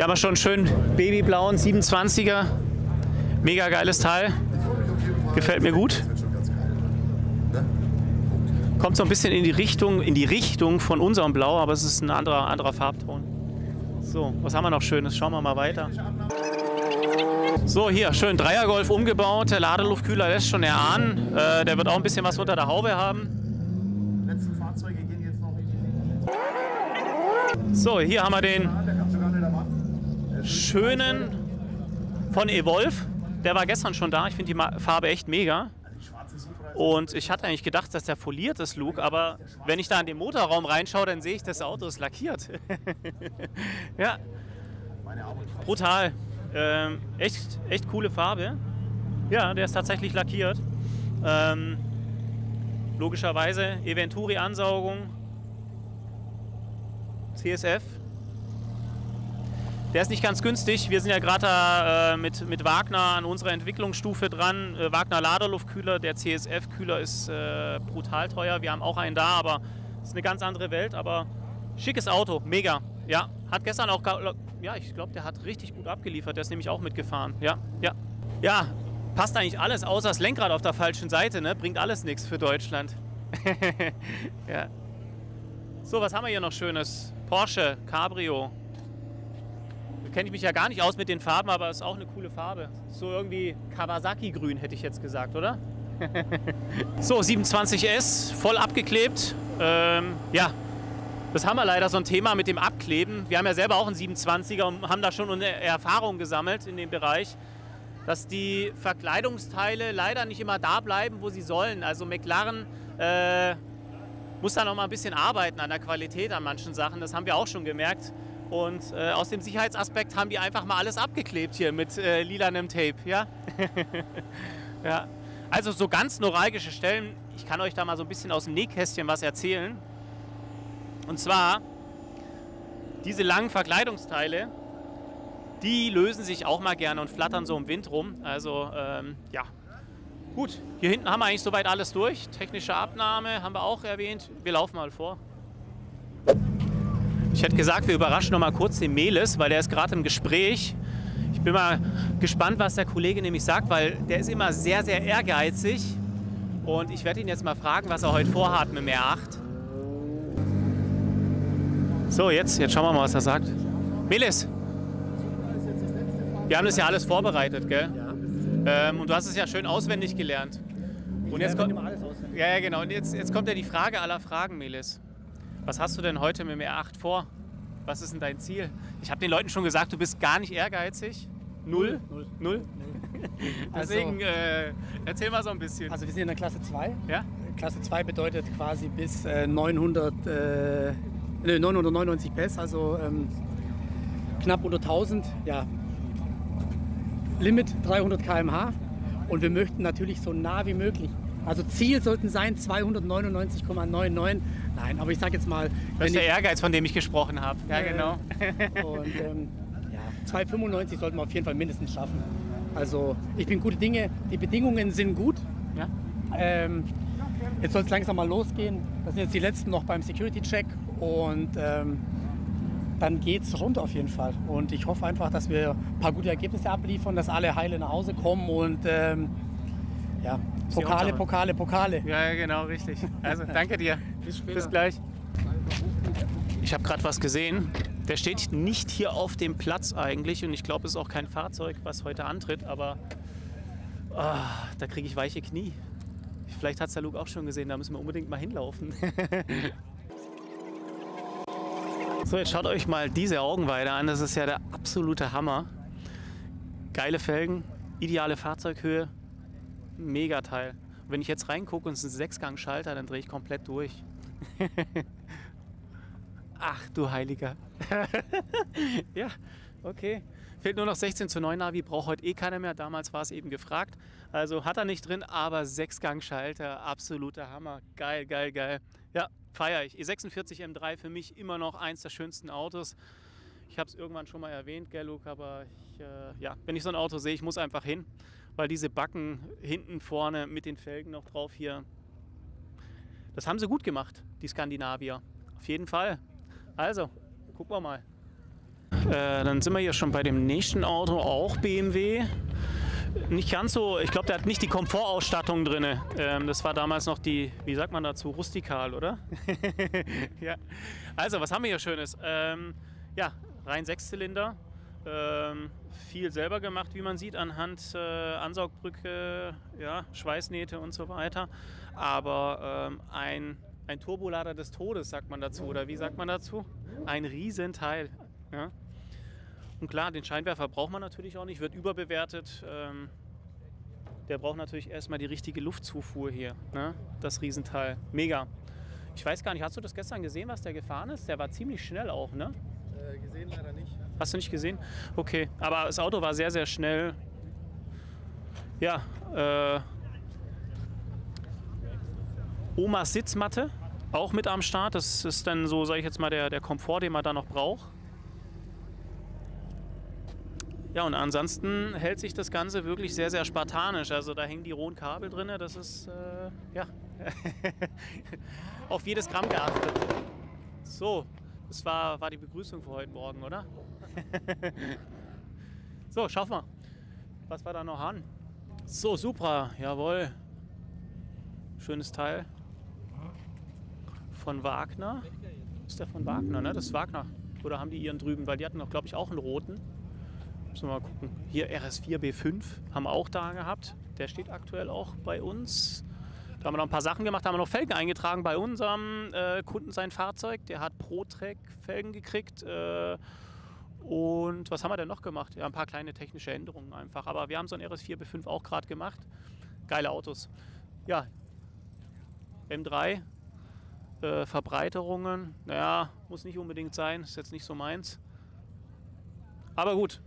haben wir schon einen schönen babyblauen 27er. Mega geiles Teil. Gefällt mir gut. Kommt so ein bisschen in die Richtung von unserem Blau, aber es ist ein anderer Farbton. So, was haben wir noch Schönes? Schauen wir mal weiter. So, hier, schön Dreiergolf umgebaut. Der Ladeluftkühler lässt schon erahnen. Der wird auch ein bisschen was unter der Haube haben. Letzte Fahrzeuge gehen jetzt noch. So, hier haben wir den schönen von Evolve. Der war gestern schon da. Ich finde die Farbe echt mega. Und ich hatte eigentlich gedacht, dass der foliert ist, Luke. Aber wenn ich da in den Motorraum reinschaue, dann sehe ich, das Auto ist lackiert. Ja, brutal. Echt coole Farbe. Ja, der ist tatsächlich lackiert. Logischerweise Eventuri-Ansaugung. CSF. Der ist nicht ganz günstig. Wir sind ja gerade mit Wagner an unserer Entwicklungsstufe dran. Wagner Laderluftkühler, der CSF-Kühler ist brutal teuer. Wir haben auch einen da, aber es ist eine ganz andere Welt. Aber schickes Auto, mega. Ja, hat gestern auch, ja, ich glaube, der hat richtig gut abgeliefert. Der ist nämlich auch mitgefahren. Ja, passt eigentlich alles, außer das Lenkrad auf der falschen Seite. Ne? Bringt alles nichts für Deutschland. Ja. So, was haben wir hier noch Schönes? Porsche Cabrio. Kenne ich mich ja gar nicht aus mit den Farben, aber ist auch eine coole Farbe. So irgendwie Kawasaki-Grün hätte ich jetzt gesagt, oder? So, 27S, voll abgeklebt. Ja, das haben wir leider so ein Thema mit dem Abkleben. Wir haben ja selber auch einen 27er und haben da schon eine Erfahrung gesammelt in dem Bereich, dass die Verkleidungsteile leider nicht immer da bleiben, wo sie sollen. Also McLaren muss da noch mal ein bisschen arbeiten an der Qualität an manchen Sachen. Das haben wir auch schon gemerkt. Und aus dem Sicherheitsaspekt haben die einfach mal alles abgeklebt hier mit lilanem Tape. Ja? Ja. Also so ganz neuralgische Stellen, ich kann euch da mal so ein bisschen aus dem Nähkästchen was erzählen. Und zwar, diese langen Verkleidungsteile, die lösen sich auch mal gerne und flattern so im Wind rum. Also ja, gut. Hier hinten haben wir eigentlich soweit alles durch. Technische Abnahme haben wir auch erwähnt. Wir laufen mal vor. Ich hätte gesagt, wir überraschen noch mal kurz den Meles, weil der ist gerade im Gespräch. Ich bin mal gespannt, was der Kollege nämlich sagt, weil der ist immer sehr, sehr ehrgeizig. Und ich werde ihn jetzt mal fragen, was er heute vorhat mit dem R8. So, jetzt schauen wir mal, was er sagt. Meles, wir haben das ja alles vorbereitet, gell? Ja. Und du hast es ja schön auswendig gelernt. Und jetzt kommt, ja, genau. Und jetzt kommt ja die Frage aller Fragen, Meles. Was hast du denn heute mit dem R8 vor? Was ist denn dein Ziel? Ich habe den Leuten schon gesagt, du bist gar nicht ehrgeizig. Null? Deswegen erzähl mal so ein bisschen. Also wir sind in der Klasse 2. Ja? Klasse 2 bedeutet quasi bis 999 PS, also knapp unter 1000. Ja. Limit 300 km/h und wir möchten natürlich so nah wie möglich. Also Ziel sollten sein 299,99. Nein, aber ich sage jetzt mal... Das ist der Ehrgeiz, von dem ich gesprochen habe. Ja, genau. Und ja, 295 sollten wir auf jeden Fall mindestens schaffen. Also ich bin gute Dinge, die Bedingungen sind gut. Ja. Jetzt soll es langsam mal losgehen. Das sind jetzt die letzten noch beim Security-Check und dann geht es rund auf jeden Fall. Und ich hoffe einfach, dass wir ein paar gute Ergebnisse abliefern, dass alle heile nach Hause kommen und ja, Pokale. Ja, genau, richtig. Also danke dir. Bis gleich. Ich habe gerade was gesehen. Der steht nicht hier auf dem Platz eigentlich und ich glaube, es ist auch kein Fahrzeug, was heute antritt, aber da kriege ich weiche Knie. Vielleicht hat es der Luke auch schon gesehen, da müssen wir unbedingt mal hinlaufen. So, jetzt schaut euch mal diese Augenweide an, das ist ja der absolute Hammer. Geile Felgen, ideale Fahrzeughöhe, mega Teil. Und wenn ich jetzt reingucke und es ist ein 6-Gang-Schalter, dann drehe ich komplett durch. Ach du Heiliger. Ja, okay. Fehlt nur noch 16:9 Navi, braucht heute eh keiner mehr. Damals war es eben gefragt. Also hat er nicht drin, aber 6-Gang-Schalter, absoluter Hammer. Geil, geil, geil. Ja, feiere ich. E46 M3 für mich immer noch eins der schönsten Autos. Ich habe es irgendwann schon mal erwähnt, gell, Luke, aber ja, wenn ich so ein Auto sehe, ich muss einfach hin, weil diese Backen hinten vorne mit den Felgen noch drauf hier, das haben sie gut gemacht, die Skandinavier. Auf jeden Fall. Also, gucken wir mal. Dann sind wir hier schon bei dem nächsten Auto, auch BMW. Nicht ganz so, ich glaube, der hat nicht die Komfortausstattung drin. Das war damals noch die, wie sagt man dazu, rustikal, oder? Ja. Also, was haben wir hier Schönes? Ja, rein Sechszylinder. Viel selber gemacht, wie man sieht, anhand Ansaugbrücke, ja, Schweißnähte und so weiter. Aber ein Turbolader des Todes, sagt man dazu, oder wie sagt man dazu? Ein Riesenteil. Ja. Und klar, den Scheinwerfer braucht man natürlich auch nicht, wird überbewertet. Der braucht natürlich erstmal die richtige Luftzufuhr hier, ne? Das Riesenteil. Mega. Ich weiß gar nicht, hast du das gestern gesehen, was der gefahren ist? Der war ziemlich schnell auch, ne? Gesehen leider nicht. Hast du nicht gesehen? Okay, aber das Auto war sehr, sehr schnell. Ja, Omas Sitzmatte, auch mit am Start. Das ist dann so, sage ich jetzt mal, der Komfort, den man da noch braucht. Ja, und ansonsten hält sich das Ganze wirklich sehr, sehr spartanisch. Also da hängen die rohen Kabel drin. Das ist, ja, auf jedes Gramm geachtet. So, das war die Begrüßung für heute Morgen, oder? So, schau mal, was wir da noch haben. So, Supra, jawohl. Schönes Teil. Von Wagner. Ist der von Wagner, ne? Das ist Wagner. Oder haben die ihren drüben? Weil die hatten noch, glaube ich, auch einen roten. Müssen wir mal gucken. Hier RS4 B5 haben wir auch da gehabt. Der steht aktuell auch bei uns. Da haben wir noch ein paar Sachen gemacht. Da haben wir noch Felgen eingetragen bei unserem Kunden, sein Fahrzeug. Der hat ProTrack Felgen gekriegt. Und was haben wir denn noch gemacht? Ja, ein paar kleine technische Änderungen einfach. Aber wir haben so ein RS4 B5 auch gerade gemacht. Geile Autos. Ja, M3. Verbreiterungen. Naja, muss nicht unbedingt sein. Ist jetzt nicht so meins. Aber gut.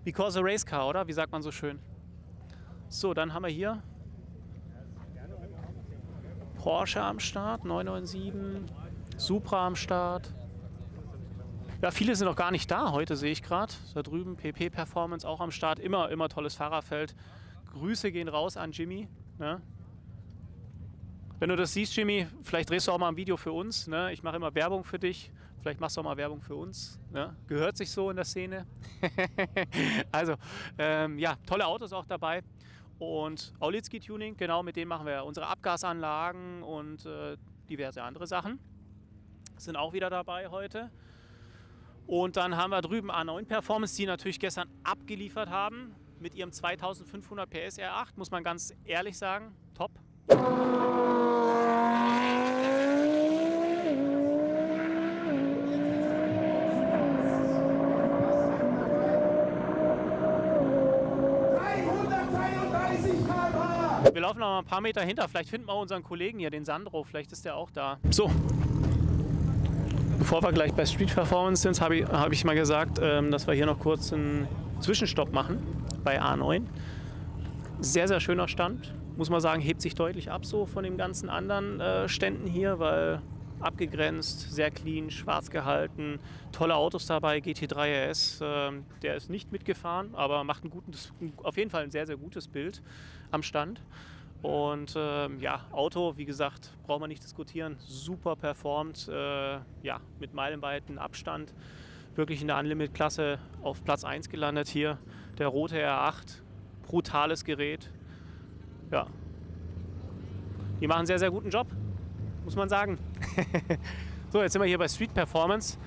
Because a race car, oder? Wie sagt man so schön? So, dann haben wir hier Porsche am Start, 997, Supra am Start. Ja, viele sind noch gar nicht da heute, sehe ich gerade. Da drüben PP Performance auch am Start. Immer tolles Fahrerfeld. Grüße gehen raus an Jimmy. Ne? Wenn du das siehst, Jimmy, vielleicht drehst du auch mal ein Video für uns. Ne? Ich mache immer Werbung für dich. Vielleicht machst du auch mal Werbung für uns. Ne? Gehört sich so in der Szene. Also, ja, tolle Autos auch dabei. Und Aulitzky Tuning, genau, mit dem machen wir unsere Abgasanlagen und diverse andere Sachen. Sind auch wieder dabei heute. Und dann haben wir drüben A9 Performance, die natürlich gestern abgeliefert haben. Mit ihrem 2500 PS R8, muss man ganz ehrlich sagen, top. Wir laufen noch mal ein paar Meter hinter, vielleicht finden wir unseren Kollegen hier, den Sandro, vielleicht ist der auch da. So, bevor wir gleich bei Street Performance sind, habe ich mal gesagt, dass wir hier noch kurz einen Zwischenstopp machen bei A9. Sehr, sehr schöner Stand, muss man sagen, hebt sich deutlich ab so von den ganzen anderen Ständen hier, weil abgegrenzt, sehr clean, schwarz gehalten, tolle Autos dabei, GT3 RS, der ist nicht mitgefahren, aber macht auf jeden Fall ein sehr, sehr gutes Bild am Stand. Und ja, Auto, wie gesagt, braucht man nicht diskutieren, super performt, ja, mit meilenweiten Abstand, wirklich in der Unlimit-Klasse auf Platz 1 gelandet hier, der rote R8, brutales Gerät, ja, die machen einen sehr, sehr guten Job, muss man sagen. So, jetzt sind wir hier bei Street Performance.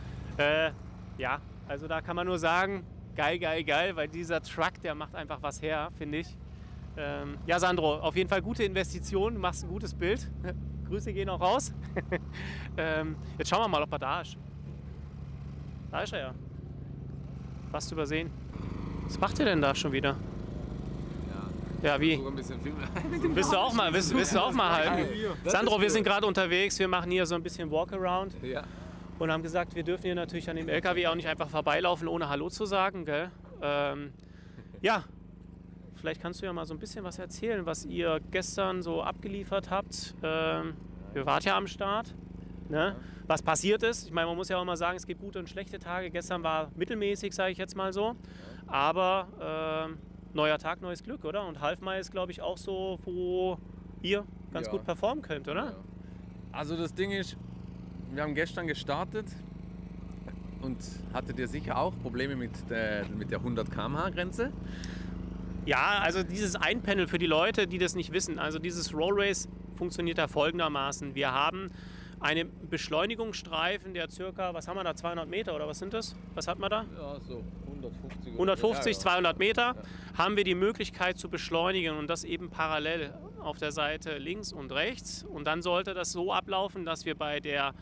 Ja, also da kann man nur sagen, geil, geil, geil, weil dieser Truck, der macht einfach was her, finde ich. Ja, Sandro, auf jeden Fall gute Investition, du machst ein gutes Bild. Grüße gehen auch raus. Jetzt schauen wir mal, ob er da ist. Da ist er ja. Fast übersehen. Was macht ihr denn da schon wieder? Ja, wie? Sogar ein bisschen filmen. Willst du auch mal halten? Sandro, wir sind gerade unterwegs, wir machen hier so ein bisschen Walkaround. Ja. Und haben gesagt, wir dürfen hier natürlich an dem LKW auch nicht einfach vorbeilaufen, ohne Hallo zu sagen, gell? Ja, vielleicht kannst du ja mal so ein bisschen was erzählen, was ihr gestern so abgeliefert habt. Ihr wart ja am Start, ne? Was passiert ist. Ich meine, man muss ja auch mal sagen, es gibt gute und schlechte Tage. Gestern war mittelmäßig, sage ich jetzt mal so. Aber neuer Tag, neues Glück, oder? Und Halfmai ist, glaube ich, auch so, wo ihr ganz gut performen könnt, oder? Ja. Also das Ding ist, wir haben gestern gestartet und hattet ihr sicher auch Probleme mit der 100 km/h Grenze? Ja, also dieses Einpanel für die Leute, die das nicht wissen. Also dieses Roll Race funktioniert da folgendermaßen. Wir haben einen Beschleunigungsstreifen, der circa, was haben wir da, 200 Meter oder was sind das? Was hat man da? Ja, so 150. 150, 200 Meter haben wir die Möglichkeit zu beschleunigen und das eben parallel auf der Seite links und rechts. Und dann sollte das so ablaufen, dass wir bei der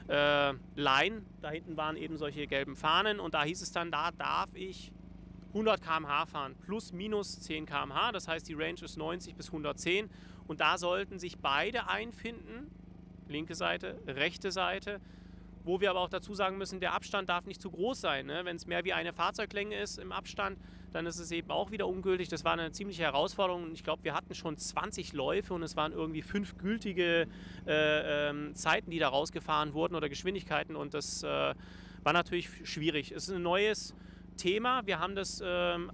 Line, da hinten waren eben solche gelben Fahnen und da hieß es dann, da darf ich 100 km/h fahren, plus minus 10 km/h. Das heißt, die Range ist 90 bis 110 und da sollten sich beide einfinden, linke Seite, rechte Seite, wo wir aber auch dazu sagen müssen, der Abstand darf nicht zu groß sein. Ne? Wenn es mehr wie eine Fahrzeuglänge ist im Abstand, dann ist es eben auch wieder ungültig. Das war eine ziemliche Herausforderung und ich glaube, wir hatten schon 20 Läufe und es waren irgendwie 5 gültige Zeiten, die da rausgefahren wurden oder Geschwindigkeiten und das war natürlich schwierig. Es ist ein neues Thema. Wir haben das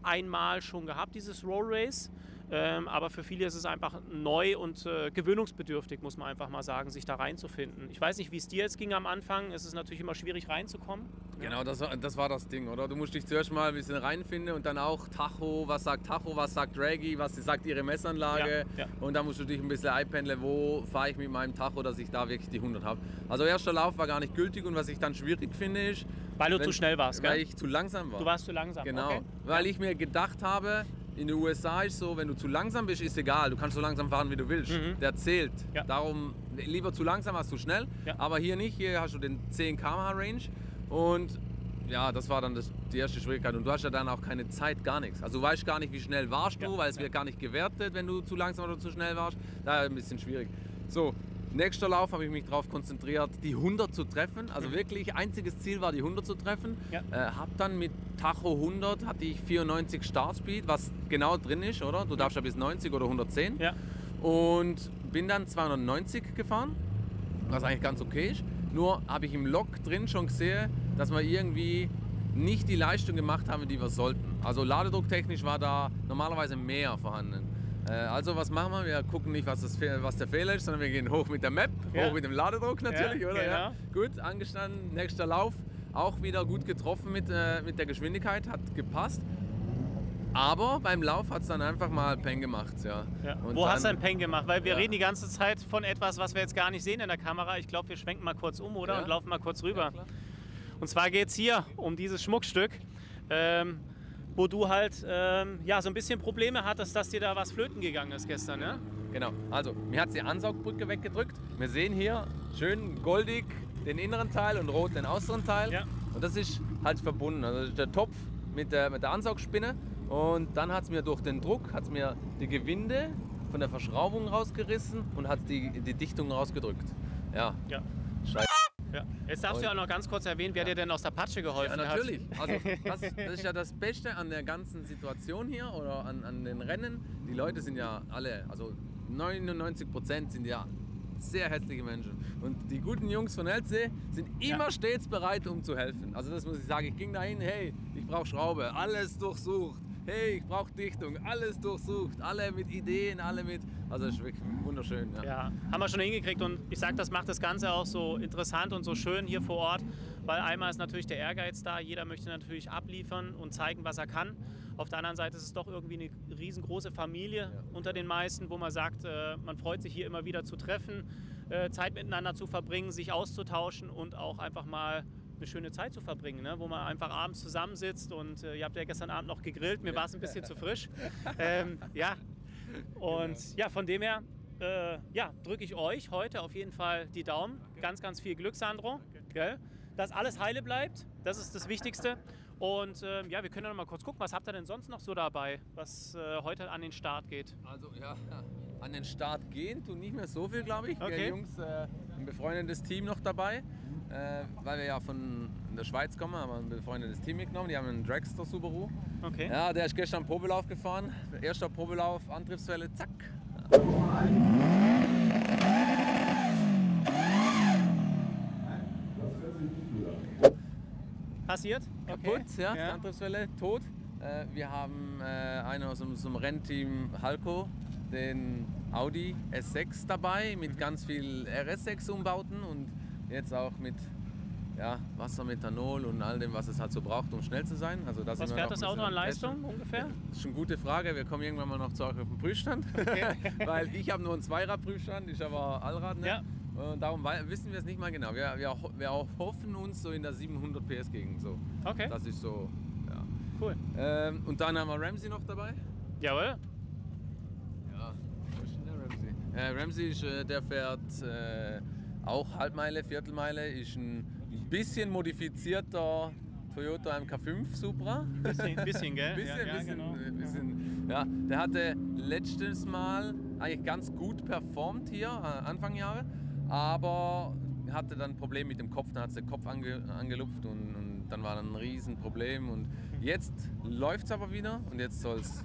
einmal schon gehabt, dieses Roll Race. Aber für viele ist es einfach neu und gewöhnungsbedürftig, muss man einfach mal sagen, sich da reinzufinden. Ich weiß nicht, wie es dir jetzt ging am Anfang. Es ist natürlich immer schwierig reinzukommen. Genau, das war das Ding, oder? Du musst dich zuerst mal ein bisschen reinfinden und dann auch Tacho, was sagt Draghi, was sagt ihre Messanlage. Ja. Und dann musst du dich ein bisschen einpendeln, wo fahre ich mit meinem Tacho, dass ich da wirklich die 100 habe. Also erster Lauf war gar nicht gültig und was ich dann schwierig finde ist... Weil du zu schnell warst, Weil gell? ich zu langsam war. Du warst zu langsam, Genau, okay. weil ich mir gedacht habe, in den USA ist so, wenn du zu langsam bist, ist egal. Du kannst so langsam fahren, wie du willst. Der zählt. Ja. Darum lieber zu langsam als zu schnell. Ja. Aber hier nicht. Hier hast du den 10 km/h Range. Und ja, das war dann die erste Schwierigkeit. Und du hast ja dann auch keine Zeit, gar nichts. Also du weißt gar nicht, wie schnell warst du, weil es wird gar nicht gewertet, wenn du zu langsam oder zu schnell warst. Da ein bisschen schwierig. So, nächster Lauf habe ich mich darauf konzentriert, die 100 zu treffen. Also wirklich, einziges Ziel war, die 100 zu treffen. Ja. Hab dann mit Tacho 100 hatte ich 94 Startspeed, was genau drin ist, oder? Du darfst ja bis 90 oder 110. Ja. Und bin dann 290 gefahren, was eigentlich ganz okay ist. Nur habe ich im Log drin schon gesehen, dass wir irgendwie nicht die Leistung gemacht haben, die wir sollten. Also ladedrucktechnisch war da normalerweise mehr vorhanden. Also was machen wir? Wir gucken nicht, was der Fehler ist, sondern wir gehen hoch mit der Map, hoch mit dem Ladedruck natürlich, oder? Genau. Ja. Gut, angestanden, nächster Lauf, auch wieder gut getroffen mit der Geschwindigkeit, hat gepasst. Aber beim Lauf hat es dann einfach mal Peng gemacht. Ja. Ja. Und Wo dann, hast du einen Peng gemacht? Weil wir reden die ganze Zeit von etwas, was wir jetzt gar nicht sehen in der Kamera. Ich glaube, wir schwenken mal kurz um, oder? Ja. Und laufen mal kurz rüber. Ja, klar. Und zwar geht es hier um dieses Schmuckstück, wo du halt so ein bisschen Probleme hattest, dass dir da was flöten gegangen ist gestern. Ne? Genau, also mir hat die Ansaugbrücke weggedrückt. Wir sehen hier schön goldig den inneren Teil und rot den äußeren Teil. Ja. Und das ist halt verbunden. Also das ist der Topf mit der Ansaugspinne. Und dann hat es mir durch den Druck mir die Gewinde von der Verschraubung rausgerissen und hat die Dichtung rausgedrückt. Ja. Ja. Scheiße. Ja. Jetzt darfst du ja auch noch ganz kurz erwähnen, wer dir denn aus der Patsche geholfen Ja, hat. natürlich. Also das ist ja das Beste an der ganzen Situation hier oder an den Rennen. Die Leute sind ja alle, also 99% sind ja sehr herzliche Menschen. Und die guten Jungs von LC sind immer stets bereit, um zu helfen. Also das muss ich sagen. Ich ging dahin, hey, ich brauche Schraube, alles durchsucht. Hey, ich brauche Dichtung, alles durchsucht, alle mit Ideen, alle mit. Also das ist wirklich wunderschön. Ja. Ja, haben wir schon hingekriegt und ich sage, das macht das Ganze auch so interessant und so schön hier vor Ort, weil einmal ist natürlich der Ehrgeiz da, jeder möchte natürlich abliefern und zeigen, was er kann. Auf der anderen Seite ist es doch irgendwie eine riesengroße Familie unter den meisten, wo man sagt, man freut sich hier immer wieder zu treffen, Zeit miteinander zu verbringen, sich auszutauschen und auch einfach mal eine schöne Zeit zu verbringen, ne? Wo man einfach abends zusammensitzt und ihr habt ja gestern Abend noch gegrillt, mir war es ein bisschen zu frisch. Von dem her drücke ich euch heute auf jeden Fall die Daumen. Ganz, ganz viel Glück, Sandro. Gell? Dass alles heile bleibt, das ist das Wichtigste. Und wir können noch mal kurz gucken, was habt ihr denn sonst noch so dabei, was heute an den Start geht? Also an den Start gehen tut nicht mehr so viel, glaube ich. Okay. Jungs, ein befreundetes Team noch dabei. Weil wir ja von der Schweiz kommen, haben wir ein befreundetes Team mitgenommen. Die haben einen Dragster Subaru. Okay. Ja, der ist gestern Probelauf gefahren. Erster Probelauf, Antriebswelle, zack. Passiert? Kaputt, Okay. die Antriebswelle, tot. Wir haben einen aus unserem Rennteam Halco, den Audi S6 dabei mit ganz viel RS6-Umbauten und jetzt auch mit ja, Wasser, Methanol und all dem, was es halt so braucht, um schnell zu sein. Also das Was fährt das Auto an Leistung ungefähr? Das ist schon eine gute Frage. Wir kommen irgendwann mal noch zu euch auf den Prüfstand. Okay. Weil ich habe nur einen Zweiradprüfstand, ich habe Allrad. Ne? Ja. Und darum wissen wir es nicht mal genau. Wir hoffen uns so in der 700 PS Gegend. So. Okay. Das ist so, ja. Cool. Und dann haben wir Ramsey noch dabei. Jawohl. Ja, wo ist denn der Ramsey? Ramsey ist, der fährt auch Halbmeile, Viertelmeile, ist ein bisschen modifizierter Toyota MK5 Supra. Bisschen, gell? Bisschen. Ja, der hatte letztes Mal eigentlich ganz gut performt hier, Anfang Jahre, aber hatte dann ein Problem mit dem Kopf, dann hat der Kopf angelupft und dann war dann ein Riesenproblem und jetzt läuft es aber wieder und jetzt soll's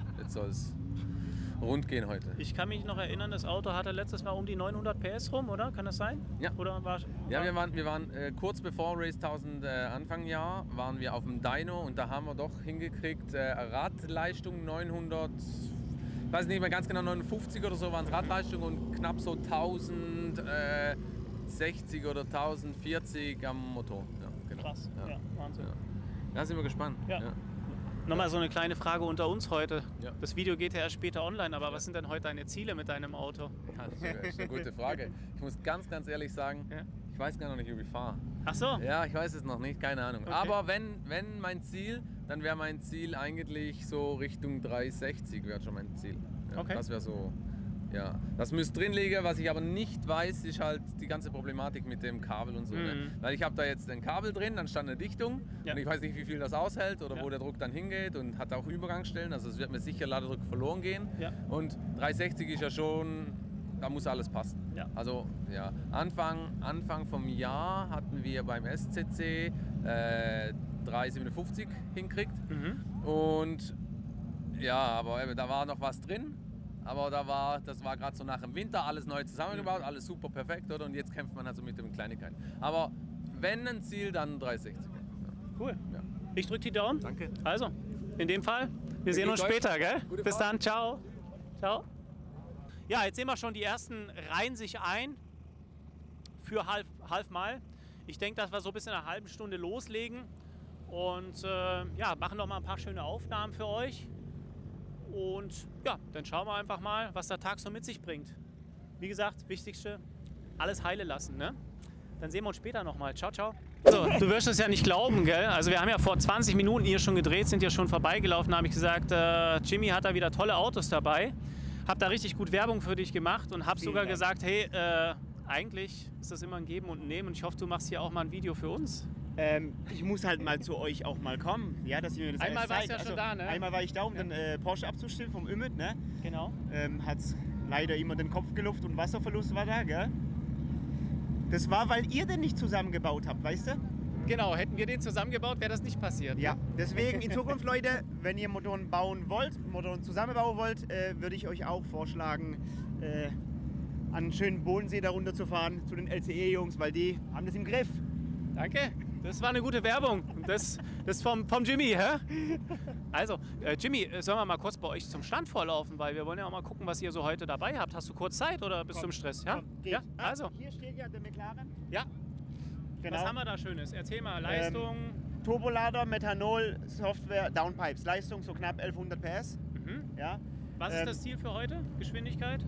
rund gehen heute. Ich kann mich noch erinnern, das Auto hatte letztes Mal um die 900 PS rum, oder? Kann das sein? Ja. Oder Ja, wir waren kurz bevor Race 1000 Anfangjahr, waren wir auf dem Dyno und da haben wir doch hingekriegt, Radleistung 900, ich weiß nicht mehr ganz genau, 59 oder so waren es Radleistung und knapp so 1060 oder 1040 am Motor. Ja, genau. Krass, ja, Wahnsinn. Ja. Da sind wir gespannt. Ja. Ja. Nochmal so eine kleine Frage unter uns heute. Ja. Das Video geht ja erst später online, aber was sind denn heute deine Ziele mit deinem Auto? Ja, das ist eine gute Frage. Ich muss ganz ehrlich sagen, Ja. ich weiß gar noch nicht, ob ich fahre. Ach so? Ja, ich weiß es noch nicht, keine Ahnung. Okay. Aber wenn mein Ziel, dann wäre mein Ziel eigentlich so Richtung 360 wäre schon mein Ziel. Ja, Okay. Das wäre so, ja. Das müsste drin liegen, was ich aber nicht weiß, ist halt die ganze Problematik mit dem Kabel und so. Ne? Weil ich habe da jetzt ein Kabel drin, dann stand eine Dichtung Ja. und ich weiß nicht, wie viel das aushält oder Ja. wo der Druck dann hingeht und hat auch Übergangsstellen, also es wird mir sicher Ladedruck verloren gehen. Ja. Und 360 ist ja schon, da muss alles passen. Ja. Also ja, Anfang vom Jahr hatten wir beim SCC 357 hinkriegt und ja, aber eben, da war noch was drin. Aber das war gerade so nach dem Winter, alles neu zusammengebaut, alles super perfekt, oder? Und jetzt kämpft man also mit den Kleinigkeiten. Aber wenn ein Ziel, dann 360. Ja. Cool. Ja. Ich drücke die Daumen. Danke. Also, in dem Fall, wir sehen uns euch. später, gell? Gute Bis Fahrt. dann, ciao. Ciao. Ja, jetzt sehen wir schon, die ersten reihen sich ein für Halbmile. Ich denke, dass wir so bis in einer halben Stunde loslegen und ja, machen noch mal ein paar schöne Aufnahmen für euch. Und ja, dann schauen wir einfach mal, was der Tag so mit sich bringt. Wie gesagt, Wichtigste, alles heile lassen, ne? Dann sehen wir uns später noch mal. Ciao, ciao. So, du wirst es ja nicht glauben, gell? Also wir haben ja vor 20 Minuten hier schon gedreht, sind ja schon vorbeigelaufen. Da habe ich gesagt, Jimmy hat da wieder tolle Autos dabei. Hab da richtig gut Werbung für dich gemacht und habe sogar gesagt, hey, eigentlich ist das immer ein Geben und ein Nehmen. Und ich hoffe, du machst hier auch mal ein Video für uns. Ich muss halt mal zu euch auch mal kommen, ja, dass ihr mir das Einmal alles warst zeigt. du ja schon da, ne? Einmal war ich da, um den Porsche abzustimmen vom Ümit, ne? Genau. Hat's leider immer den Kopf geluft und Wasserverlust war da, gell? Das war, weil ihr den nicht zusammengebaut habt, weißt du? Genau, hätten wir den zusammengebaut, wäre das nicht passiert. Ja, deswegen in Zukunft, Leute, wenn ihr Motoren bauen wollt, Motoren zusammenbauen wollt, würde ich euch auch vorschlagen, an einen schönen Bodensee da runter zu fahren, zu den LCE-Jungs, weil die haben das im Griff. Danke, das war eine gute Werbung. Das vom Jimmy, hä? Also, Jimmy, sollen wir mal kurz bei euch zum Stand vorlaufen, weil wir wollen ja auch mal gucken, was ihr so heute dabei habt. Hast du kurz Zeit oder bist du im Stress? Ja? Komm, geht. Ja, also. Hier steht ja der McLaren. Ja. Genau. Was haben wir da Schönes? Erzähl mal, Leistung. Turbolader, Methanol, Software, Downpipes. Leistung so knapp 1100 PS. Ja. Was ist das Ziel für heute? Geschwindigkeit?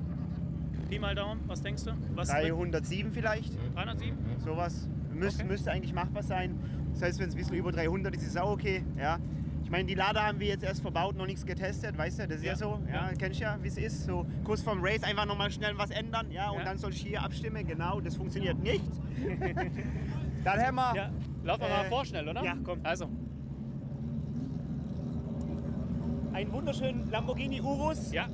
Pi mal Daumen, was denkst du? Was 307 vielleicht, 307? sowas. Okay. Müsste eigentlich machbar sein. Das heißt, wenn es ein bisschen über 300 ist, ist es auch okay. Ja. Ich meine, die Lader haben wir jetzt erst verbaut, noch nichts getestet, weißt du, das ist ja so. Ja, kennst ja, wie es ist. So kurz vorm Race einfach nochmal schnell was ändern, ja, und dann soll ich hier abstimmen. Genau, das funktioniert nicht. Dann haben wir. Ja, laufen wir mal vor schnell, oder? Ja, komm. Also, Einen wunderschönen Lamborghini Urus. Ja.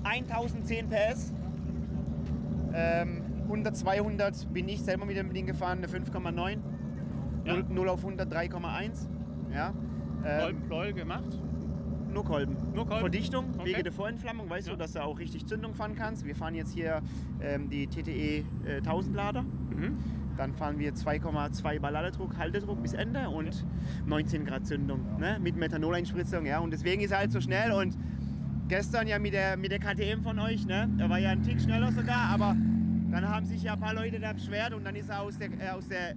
1010 PS. 100, 200 bin ich selber mit dem Ding gefahren, eine 5,9. Ja. 0 auf 100, 3,1. Ja. Pleuel gemacht. Nur Kolben. Nur Kolben? Verdichtung, Okay. Wege der Vorentflammung, weißt Ja. du, dass du auch richtig Zündung fahren kannst. Wir fahren jetzt hier die TTE 1000 Lader. Dann fahren wir 2,2 Bar Ladedruck, Haltedruck bis Ende und 19 Grad Zündung, ne? Mit Methanol-Einspritzung. Ja? Und deswegen ist er halt so schnell. Und gestern ja mit der KTM von euch, ne? Er war ja ein Tick schneller sogar, aber dann haben sich ja ein paar Leute da beschwert und dann ist er aus der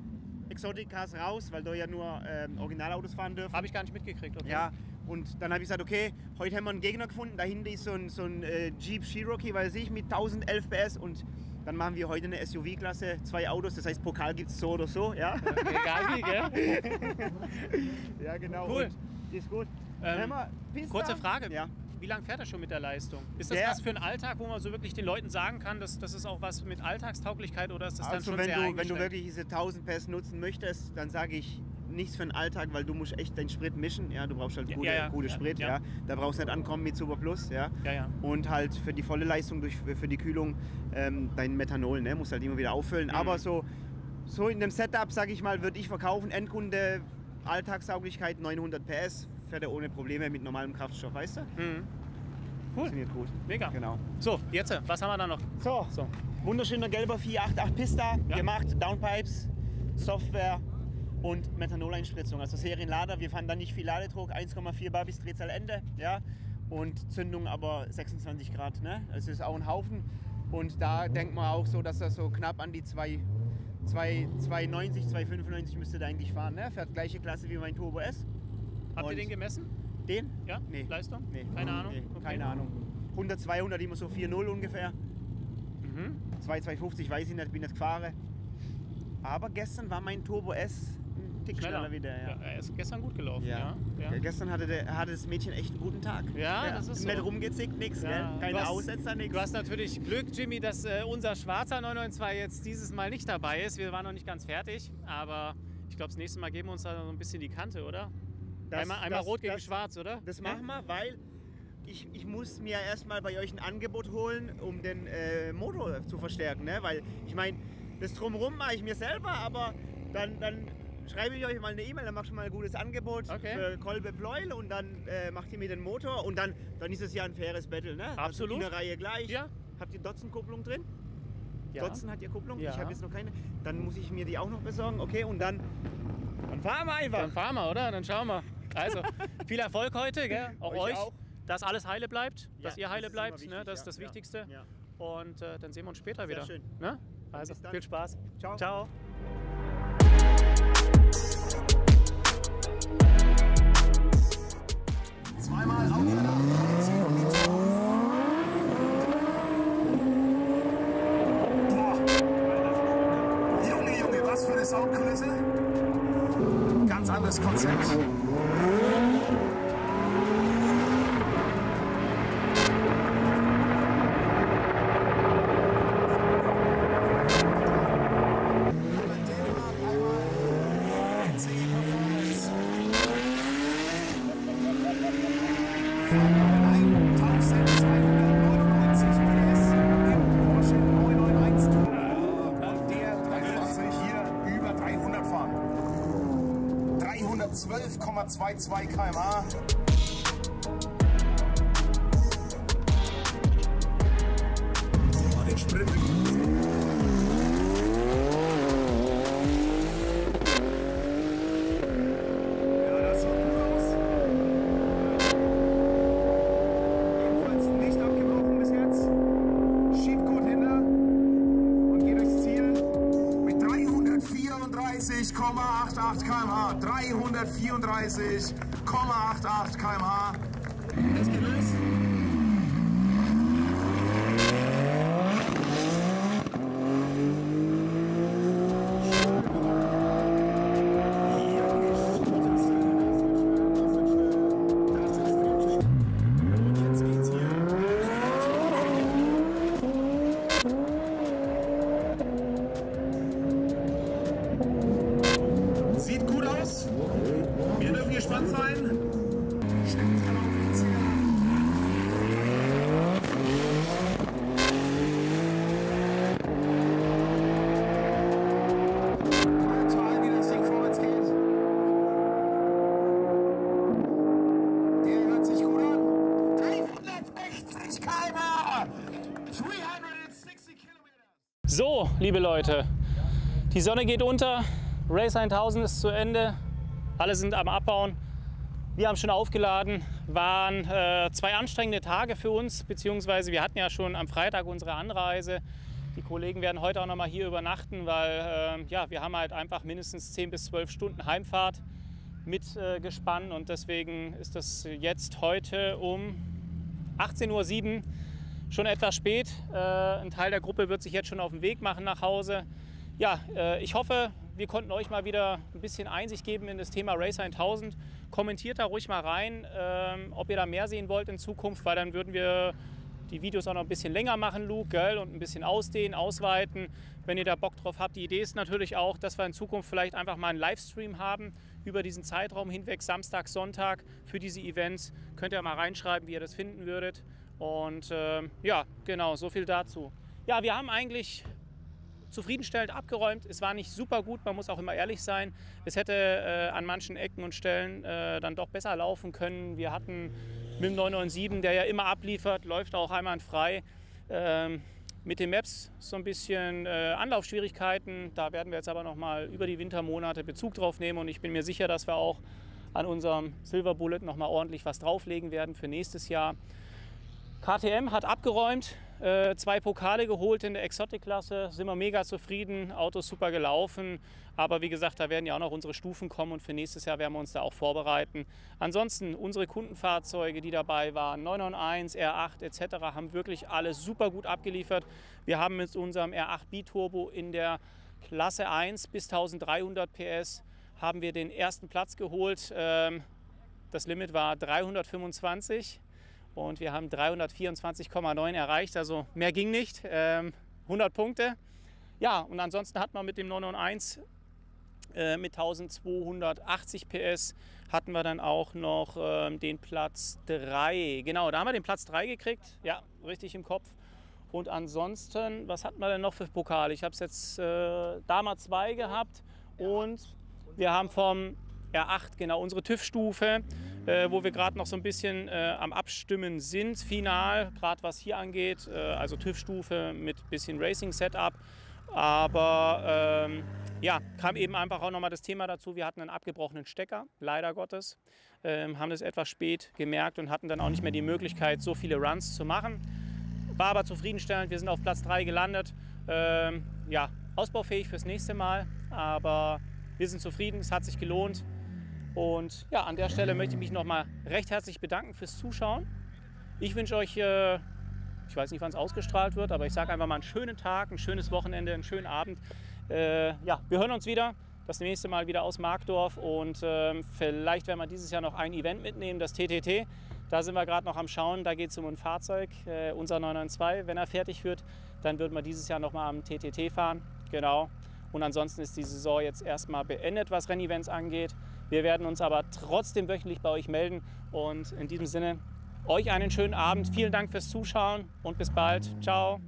Exotic Cars raus, weil da ja nur Originalautos fahren dürfen. Habe ich gar nicht mitgekriegt. Okay. Ja, und dann habe ich gesagt, okay, heute haben wir einen Gegner gefunden. Dahinter ist so ein Jeep Cherokee, weiß ich, mit 1011 PS. Und dann machen wir heute eine SUV-Klasse, 2 Autos. Das heißt, Pokal gibt es so oder so. Ja? Egal wie, gell? Ja, genau. Cool. Und ist gut. Kurze Frage. Ja. Wie lange fährt er schon mit der Leistung? Ist das was für einen Alltag, wo man so wirklich den Leuten sagen kann, dass das ist auch was mit Alltagstauglichkeit oder ist das dann Also schon wenn sehr du eingeschränkt? wirklich diese 1000 PS nutzen möchtest, dann sage ich nichts für den Alltag, weil du musst echt deinen Sprit mischen. Ja, du brauchst halt gute Sprit. Ja. Da brauchst du nicht ankommen mit Super Plus. Ja. Und halt für die volle Leistung, für die Kühlung, dein Methanol, ne, musst halt immer wieder auffüllen. Aber so in dem Setup, sage ich mal, würde ich verkaufen, Endkunde, Alltagstauglichkeit 900 PS, fährt er ohne Probleme mit normalem Kraftstoff, weißt du? Cool. Funktioniert gut. Mega. Genau. So, jetzt, was haben wir da noch? So. Wunderschöner gelber 488 Pista, gemacht, Downpipes, Software und Methanol-Einspritzung, also Serienlader. Wir fahren dann nicht viel Ladedruck, 1,4 bar bis Drehzahlende, ja, und Zündung aber 26 Grad, ne? Es ist auch ein Haufen und da denkt man auch so, dass er so knapp an die 290, 295 müsste der eigentlich fahren, ne? Fährt gleiche Klasse wie mein Turbo S. Habt ihr den gemessen? Den? Ja? Nee. Leistung? Nee. Keine Ahnung? Nee, Okay. keine Ahnung. 100, 200, immer so 4,0 ungefähr. 250 weiß ich nicht, bin nicht gefahren. Aber gestern war mein Turbo S ein Tick schneller wieder. Ja. Er ist gestern gut gelaufen. Ja. Gestern hatte das Mädchen echt einen guten Tag. Ja, das ist so. Nicht rumgezickt, nichts, keine Aussetzer, nichts. Du hast natürlich Glück, Jimmy, dass unser schwarzer 992 jetzt dieses Mal nicht dabei ist. Wir waren noch nicht ganz fertig, aber ich glaube, das nächste Mal geben wir uns da so ein bisschen die Kante, oder? Einmal rot gegen schwarz, oder? Das machen wir, weil ich muss mir erstmal bei euch ein Angebot holen, um den Motor zu verstärken. Ne? Weil ich meine, das Drumherum mache ich mir selber, aber dann schreibe ich euch mal eine E-Mail, dann macht ihr mal ein gutes Angebot für Kolbe Pleuel und dann macht ihr mir den Motor und dann ist es ja ein faires Battle. Ne? Absolut. Also in der Reihe gleich. Ja. Habt ihr Dotzen-Kupplung drin? Ja. Dotzen hat ihr Kupplung? Ja. Ich habe jetzt noch keine. Dann muss ich mir die auch noch besorgen. Okay, und dann fahren wir einfach. Dann fahren wir, oder? Dann schauen wir. Also, viel Erfolg heute, gell? Auch euch. Dass alles heile bleibt, dass ihr heile bleibt, wichtig, ne? Das ist das Wichtigste. Ja. Und dann sehen wir uns später wieder. schön. Ne? Also, Bis dann. viel Spaß. Ciao. Ciao. Zweimal Auflader. Junge, was für eine Soundkulisse. Ganz anderes Konzept. Über 300 fahren. 312,22 km/h. Den Sprit. Ja, das sieht gut aus. Jedenfalls nicht abgebrochen bis jetzt. Schiebt gut hinter und geht durchs Ziel mit 334,88 km/h. 334,88 km/h. Das geht los. Sieht gut aus. Wir dürfen gespannt sein. Total, wie das Ding vorwärts geht. Der hört sich gut an. 360 km/h. 360 Kilometer. So, liebe Leute, die Sonne geht unter, Race 1000 ist zu Ende, alle sind am Abbauen. Wir haben schon aufgeladen, waren 2 anstrengende Tage für uns, beziehungsweise wir hatten ja schon am Freitag unsere Anreise. Die Kollegen werden heute auch noch mal hier übernachten, weil ja, wir haben halt einfach mindestens 10 bis 12 Stunden Heimfahrt mit Gespann und deswegen ist das jetzt heute um 18:07 Uhr schon etwas spät. Ein Teil der Gruppe wird sich jetzt schon auf den Weg machen nach Hause. Ja, ich hoffe, wir konnten euch mal wieder ein bisschen Einsicht geben in das Thema Racer 1000. Kommentiert da ruhig mal rein, ob ihr da mehr sehen wollt in Zukunft, weil dann würden wir die Videos auch noch ein bisschen länger machen, Luke, gell? Und ein bisschen ausdehnen, ausweiten, wenn ihr da Bock drauf habt. Die Idee ist natürlich auch, dass wir in Zukunft vielleicht einfach mal einen Livestream haben über diesen Zeitraum hinweg, Samstag, Sonntag für diese Events. Könnt ihr mal reinschreiben, wie ihr das finden würdet. Und ja, genau, so viel dazu. Ja, wir haben eigentlich zufriedenstellend abgeräumt. Es war nicht super gut, man muss auch immer ehrlich sein. Es hätte an manchen Ecken und Stellen dann doch besser laufen können. Wir hatten mit dem 997, der ja immer abliefert, läuft auch einwandfrei. Mit den Maps so ein bisschen Anlaufschwierigkeiten. Da werden wir jetzt aber noch mal über die Wintermonate Bezug drauf nehmen und ich bin mir sicher, dass wir auch an unserem Silver Bullet noch mal ordentlich was drauflegen werden für nächstes Jahr. KTM hat abgeräumt, 2 Pokale geholt in der Exotic-Klasse, sind wir mega zufrieden, Auto ist super gelaufen, aber wie gesagt, da werden ja auch noch unsere Stufen kommen und für nächstes Jahr werden wir uns da auch vorbereiten. Ansonsten unsere Kundenfahrzeuge, die dabei waren, 991, R8 etc., haben wirklich alles super gut abgeliefert. Wir haben mit unserem R8 Biturbo in der Klasse 1 bis 1300 PS haben wir den ersten Platz geholt. Das Limit war 325. Und wir haben 324,9 erreicht, also mehr ging nicht, 100 Punkte. Ja, und ansonsten hat man mit dem 991 mit 1280 PS hatten wir dann auch noch den Platz 3. Genau, da haben wir den Platz 3 gekriegt, ja, richtig im Kopf. Und ansonsten, was hatten wir denn noch für Pokale? Ich habe es jetzt da mal 2 gehabt und wir haben vom R8, genau, unsere TÜV-Stufe, wo wir gerade noch so ein bisschen am Abstimmen sind, final, gerade was hier angeht, also TÜV-Stufe mit bisschen Racing-Setup. Aber ja, kam eben einfach auch nochmal das Thema dazu, wir hatten einen abgebrochenen Stecker, leider Gottes, haben das etwas spät gemerkt und hatten dann auch nicht mehr die Möglichkeit, so viele Runs zu machen. War aber zufriedenstellend, wir sind auf Platz 3 gelandet, ja, ausbaufähig fürs nächste Mal, aber wir sind zufrieden, es hat sich gelohnt. Und ja, an der Stelle möchte ich mich nochmal recht herzlich bedanken fürs Zuschauen. Ich wünsche euch, ich weiß nicht, wann es ausgestrahlt wird, aber ich sage einfach mal einen schönen Tag, ein schönes Wochenende, einen schönen Abend. Ja, wir hören uns wieder, das nächste Mal wieder aus Markdorf und vielleicht werden wir dieses Jahr noch ein Event mitnehmen, das TTT. Da sind wir gerade noch am Schauen, da geht es um ein Fahrzeug, unser 992. Wenn er fertig wird, dann würden wir dieses Jahr noch mal am TTT fahren. Genau. Und ansonsten ist die Saison jetzt erstmal beendet, was Rennevents angeht. Wir werden uns aber trotzdem wöchentlich bei euch melden. Und in diesem Sinne, euch einen schönen Abend. Vielen Dank fürs Zuschauen und bis bald. Ciao.